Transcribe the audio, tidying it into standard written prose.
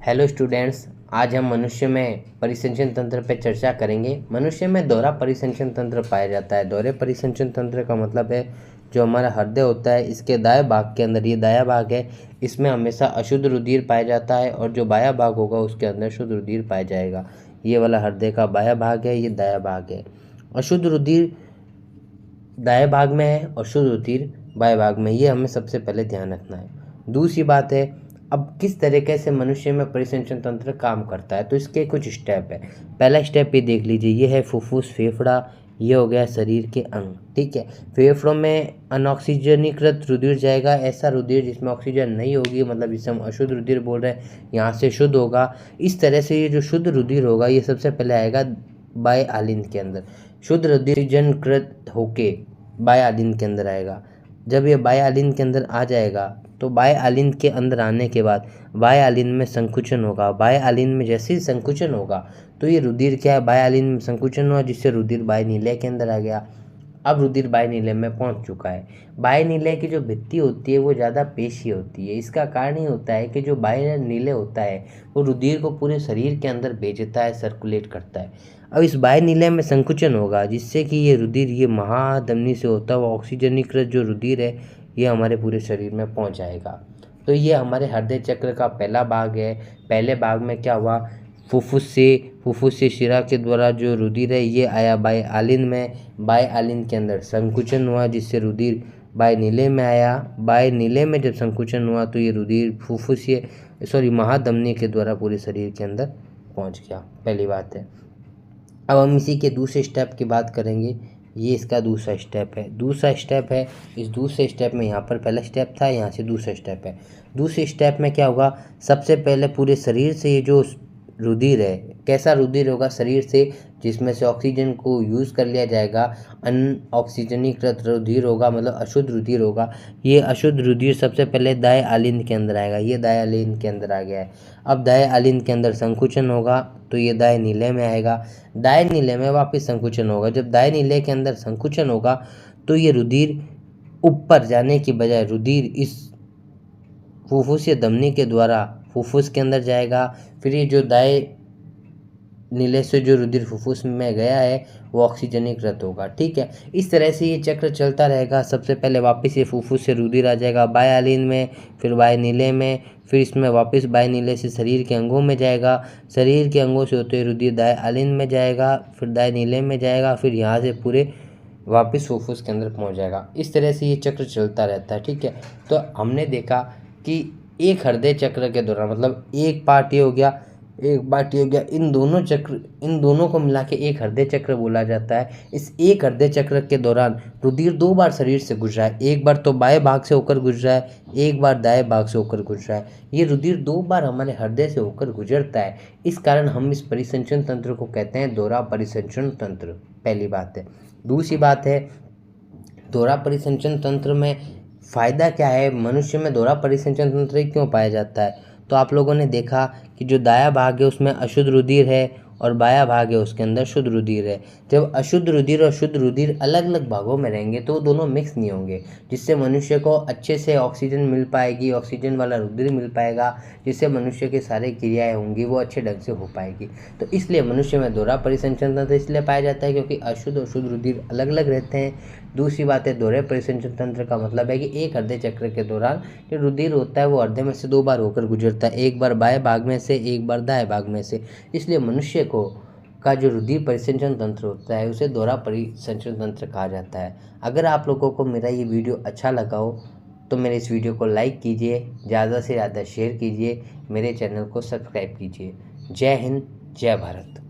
Hello students, आज हम मनुष्य में परिसंचन तंत्र पर चर्चा करेंगे। मनुष्य में दोहरा परिसंचन तंत्र पाया जाता है। दोहरे परिसंचन तंत्र का मतलब है जो हमारा हृदय होता है, इसके दाएं भाग के अंदर, ये दायां भाग है, इसमें हमेशा अशुद्ध रुधिर पाया जाता है और जो बायां भाग होगा उसके अंदर शुद्ध रुधिर पाया जाएगा। ये वाला हृदय का बायां भाग है, ये दायां भाग है। अशुद्ध रुधिर दाएं भाग में है और शुद्ध रुधिर बाएं भाग में, ये हमें सबसे पहले ध्यान रखना है। दूसरी बात है, अब किस तरीके से मनुष्य में परिसंचन तंत्र काम करता है, तो इसके कुछ स्टेप है। पहला स्टेप ये देख लीजिए, ये है फुफ्फुस, फेफड़ा, ये हो गया शरीर के अंग। ठीक है, फेफड़ों में अनऑक्सीजनीकृत रुधिर जाएगा, ऐसा रुधिर जिसमें ऑक्सीजन नहीं होगी, मतलब जिसे हम अशुद्ध रुधिर बोल रहे हैं, यहाँ से शुद्ध होगा। इस तरह से ये जो शुद्ध रुधिर होगा ये सबसे पहले आएगा बाएं आलिंद के अंदर, शुद्ध रुधिर जनकृत होके बाएं आलिंद के अंदर आएगा। जब ये बाएं आलिंद के अंदर आ जाएगा तो बाएं आलिंद के अंदर आने के बाद बाएं आलिंद में संकुचन होगा। बाएं आलिंद में जैसे ही संकुचन होगा तो ये रुधिर क्या है, बाएं आलिंद में संकुचन हुआ जिससे रुधिर बाएं नीले के अंदर आ गया। अब रुधिर बाएं नीले में पहुंच चुका है। बाएं नीले की जो भित्ति होती है वो ज़्यादा पेशी होती है। इसका कारण ये होता है कि जो बाएं नीले होता है वो रुधिर को पूरे शरीर के अंदर भेजता है, सर्कुलेट करता है। अब इस बाएं नीले में संकुचन होगा जिससे कि ये रुधिर, ये महाधमनी से होता हुआ ऑक्सीजनीकृत जो रुधिर है ये हमारे पूरे शरीर में पहुंच जाएगा। तो ये हमारे हृदय चक्र का पहला भाग है। पहले भाग में क्या हुआ, फुफ्फुस से शिरा के द्वारा जो रुधिर है ये आया बाएं आलिंद में, बाएं आलिंद के अंदर संकुचन हुआ जिससे रुधिर बाएं नीले में आया। बाएं नीले में जब संकुचन हुआ तो ये रुधिर महाधमनी के द्वारा पूरे शरीर के अंदर पहुंच गया। पहली बात है। अब हम इसी के दूसरे स्टेप की बात करेंगे। ये इसका दूसरा स्टेप है। इस दूसरे स्टेप में, यहाँ पर पहला स्टेप था, यहाँ से दूसरा स्टेप है। दूसरे स्टेप में क्या होगा, सबसे पहले पूरे शरीर से ये जो रुधिर है, कैसा रुधिर होगा, शरीर से जिसमें से ऑक्सीजन को यूज़ कर लिया जाएगा, अनऑक्सीजनीकृत रुधिर होगा, मतलब अशुद्ध रुधिर होगा। ये अशुद्ध रुधिर सबसे पहले दाएं आलिंद के अंदर आएगा। ये दाएं आलिंद के अंदर आ गया है। अब दाएं आलिंद के अंदर संकुचन होगा तो ये दाएं नीले में आएगा। दाएं नीले में वापस संकुचन होगा। जब दाएं नीले के अंदर संकुचन होगा तो ये रुधिर ऊपर जाने की बजाय रुधिर इस फुफ्फुसीय धमनी के द्वारा फुफ्फुस के अंदर जाएगा। फिर ये जो दाएं नीले से जो रुधिर फुफ्फुस में गया है वो ऑक्सीजनीकृत होगा। ठीक है, इस तरह से ये चक्र चलता रहेगा। सबसे पहले वापस ये फुफ्फुस से रुधिर आ जाएगा बाएं आलिंद में, फिर बाएं नीले में, फिर इसमें वापस बाएं नीले से शरीर के अंगों में जाएगा। शरीर के अंगों से होते हुए रुधिर दाएं आलिंद में जाएगा, फिर दाएं नीले में जाएगा, फिर यहाँ से पूरे वापस फुफ्फुस के अंदर पहुँच जाएगा। इस तरह से ये चक्र चलता रहता है। ठीक है, तो हमने देखा कि एक हृदय चक्र के दौरान, मतलब एक पार्ट ये हो गया, इन दोनों को मिला के एक हृदय चक्र बोला जाता है। इस एक हृदय चक्र के दौरान रुधिर दो बार शरीर से गुजरा है। एक बार तो बाएं भाग से होकर गुजरा है, एक बार दाएं भाग से होकर गुजरा है। ये रुधिर दो बार हमारे हृदय से होकर गुजरता है। इस कारण हम इस परिसंचन तंत्र को कहते हैं दोहरा परिसंचन तंत्र। पहली बात है। दूसरी बात है, दोहरा परिसंचन तंत्र में फ़ायदा क्या है, मनुष्य में दोहरा परिसंचन तंत्र क्यों पाया जाता है। तो आप लोगों ने देखा कि जो दायां भाग है उसमें अशुद्ध रुधिर है और बायां भाग है उसके अंदर शुद्ध रुधिर है। जब अशुद्ध रुधिर और शुद्ध रुधिर अलग अलग भागों में रहेंगे तो दोनों मिक्स नहीं होंगे, जिससे मनुष्य को अच्छे से ऑक्सीजन मिल पाएगी, ऑक्सीजन वाला रुधिर मिल पाएगा, जिससे मनुष्य की सारी क्रियाएं होंगी वो अच्छे ढंग से हो पाएगी। तो इसलिए मनुष्य में दोहरा परिसंचन तंत्र इसलिए पाया जाता है क्योंकि अशुद्ध और शुद्ध रुधिर अलग अलग रहते हैं। दूसरी बात है, दोहरे परिसंचन तंत्र का मतलब है कि एक हृदय चक्र के दौरान जो रुधिर होता है वो हृदय में से दो बार होकर गुजरता है, एक बार बाएं भाग में से, एक बार दाएं भाग में से। इसलिए मनुष्य का जो रुधिर परिसंचन तंत्र होता है उसे दोहरा परिसंचन तंत्र कहा जाता है। अगर आप लोगों को मेरा ये वीडियो अच्छा लगा हो तो मेरे इस वीडियो को लाइक कीजिए, ज़्यादा से ज़्यादा शेयर कीजिए, मेरे चैनल को सब्सक्राइब कीजिए। जय हिंद, जय भारत।